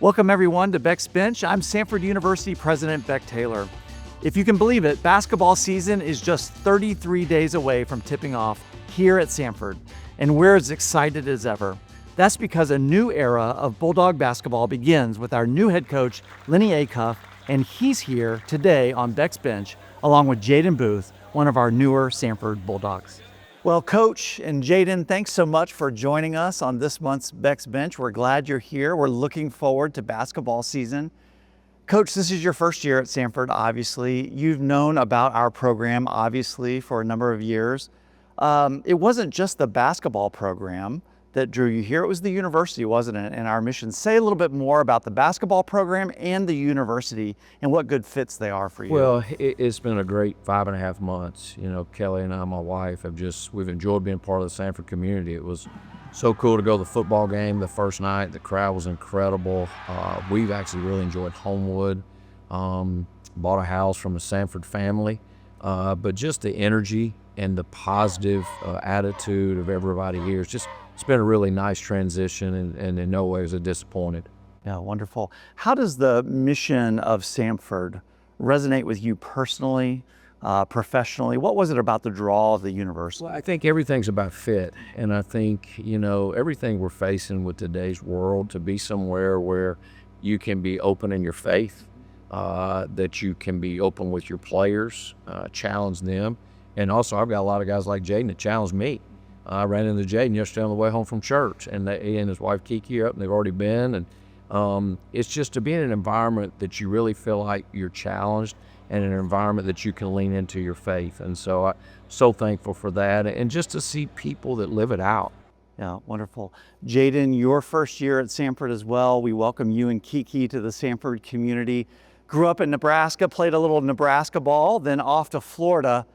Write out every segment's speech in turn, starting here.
Welcome everyone to Beck's Bench. I'm Samford University President Beck Taylor. If you can believe it, basketball season is just 33 days away from tipping off here at Samford, and we're as excited as ever. That's because a new era of Bulldog basketball begins with our new head coach, Lennie Acuff, and he's here today on Beck's Bench, along with Jadin Booth, one of our newer Samford Bulldogs. Well, Coach and Jadin, thanks so much for joining us on this month's Beck's Bench. We're glad you're here. We're looking forward to basketball season. Coach, this is your first year at Samford, obviously. You've known about our program, obviously, for a number of years. It wasn't just the basketball program that drew you here. It was the university, wasn't it, and our mission. Say a little bit more about the basketball program and the university and what good fits they are for you. Well, it's been a great 5.5 months. You know, Kelly and I, my wife, we've enjoyed being part of the Samford community. It was so cool to go to the football game the first night. The crowd was incredible. We've actually really enjoyed Homewood. Bought a house from a Samford family. But just the energy and the positive attitude of everybody here, it's been a really nice transition, and in no way was it disappointed. Yeah, wonderful. How does the mission of Samford resonate with you personally, professionally? What was it about the draw of the university? Well, I think everything's about fit, and I think, you know, everything we're facing with today's world, to be somewhere where you can be open in your faith, that you can be open with your players, challenge them. And also, I've got a lot of guys like Jadin that challenge me. I ran into Jadin yesterday on the way home from church, and he and his wife Kiki are up, and they've already been. And it's just to be in an environment that you really feel like you're challenged, and an environment that you can lean into your faith. And so I'm so thankful for that, and just to see people that live it out. Yeah, wonderful. Jadin, your first year at Samford as well. We welcome you and Kiki to the Samford community. Grew up in Nebraska, played a little Nebraska ball, then off to Florida.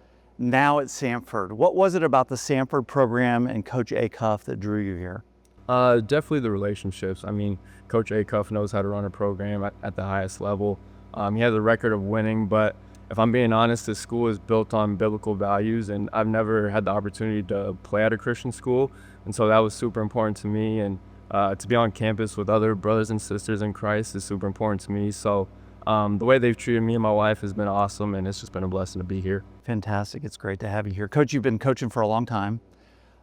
Now at Samford. What was it about the Samford program and Coach Acuff that drew you here? Definitely the relationships. I mean, Coach Acuff knows how to run a program at the highest level. He has a record of winning, but if I'm being honest, the school is built on biblical values, and I've never had the opportunity to play at a Christian school, and so that was super important to me. And to be on campus with other brothers and sisters in Christ is super important to me. So the way they've treated me and my wife has been awesome, and it's just been a blessing to be here. Fantastic. It's great to have you here. Coach, you've been coaching for a long time.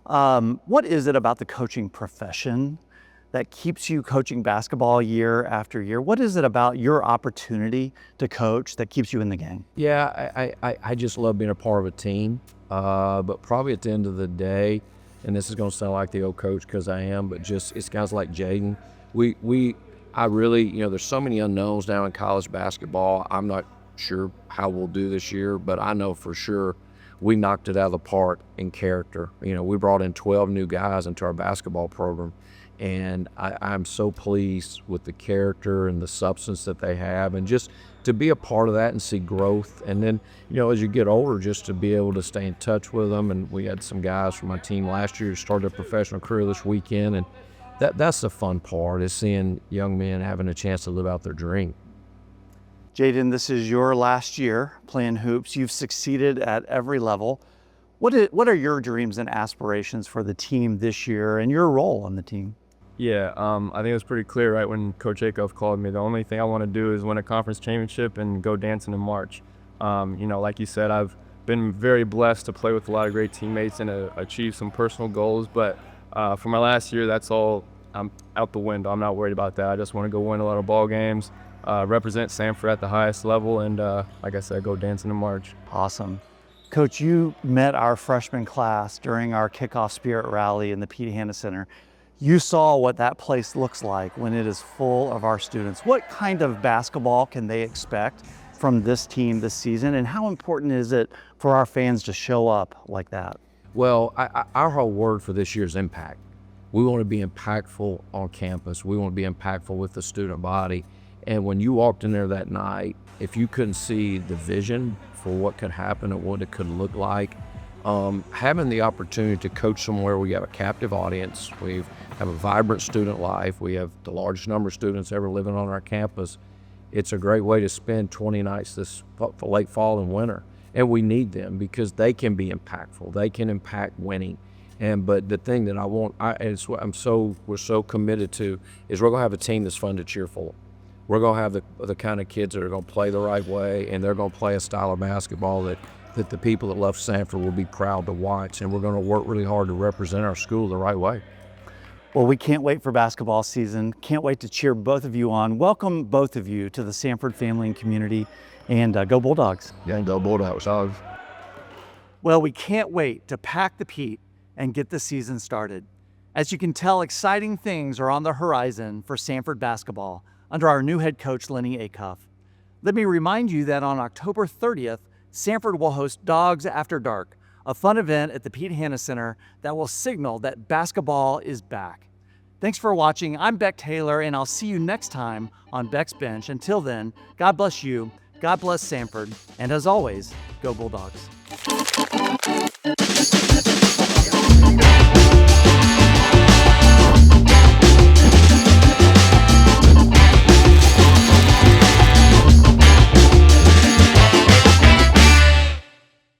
What is it about the coaching profession that keeps you coaching basketball year after year? What is it about your opportunity to coach that keeps you in the game? Yeah, I just love being a part of a team. But probably at the end of the day, and this is going to sound like the old coach because I am, but just it's guys like Jadin. I really, you know, there's so many unknowns now in college basketball. I'm not sure how we'll do this year, but I know for sure we knocked it out of the park in character. You know, we brought in 12 new guys into our basketball program, and I'm so pleased with the character and the substance that they have, and just to be a part of that and see growth. And then, you know, as you get older, just to be able to stay in touch with them. And we had some guys from my team last year who started a professional career this weekend, and that's the fun part, is seeing young men having a chance to live out their dream. Jadin, this is your last year playing hoops. You've succeeded at every level. What are your dreams and aspirations for the team this year and your role on the team? Yeah, I think it was pretty clear right when Coach Acuff called me. The only thing I want to do is win a conference championship and go dancing in March. You know, like you said, I've been very blessed to play with a lot of great teammates and achieve some personal goals, but for my last year, that's all. I'm out the window. I'm not worried about that. I just want to go win a lot of ball games, represent Samford at the highest level, and like I said, go dancing in March. Awesome. Coach, you met our freshman class during our kickoff spirit rally in the Pete Hanna Center. You saw what that place looks like when it is full of our students. What kind of basketball can they expect from this team this season, and how important is it for our fans to show up like that? Well, our whole word for this year is impact. We want to be impactful on campus. We want to be impactful with the student body. And when you walked in there that night, if you couldn't see the vision for what could happen and what it could look like, having the opportunity to coach somewhere where you have a captive audience, we have a vibrant student life, we have the largest number of students ever living on our campus, it's a great way to spend 20 nights this late fall and winter. And we need them because they can be impactful. They can impact winning. But the thing that I want, it's what we're so committed to, is we're gonna have a team that's fun to cheer for. We're gonna have the kind of kids that are gonna play the right way, and they're gonna play a style of basketball that the people that love Samford will be proud to watch, and we're gonna work really hard to represent our school the right way. Well, we can't wait for basketball season. Can't wait to cheer both of you on. Welcome both of you to the Samford family and community, and go Bulldogs. Yeah, go Bulldogs. Well, we can't wait to pack the peat and get the season started. As you can tell, exciting things are on the horizon for Samford basketball under our new head coach, Lennie Acuff. Let me remind you that on October 30th, Samford will host Dogs After Dark, a fun event at the Pete Hanna Center that will signal that basketball is back. Thanks for watching. I'm Beck Taylor, and I'll see you next time on Beck's Bench. Until then, God bless you, God bless Samford, and as always, go Bulldogs.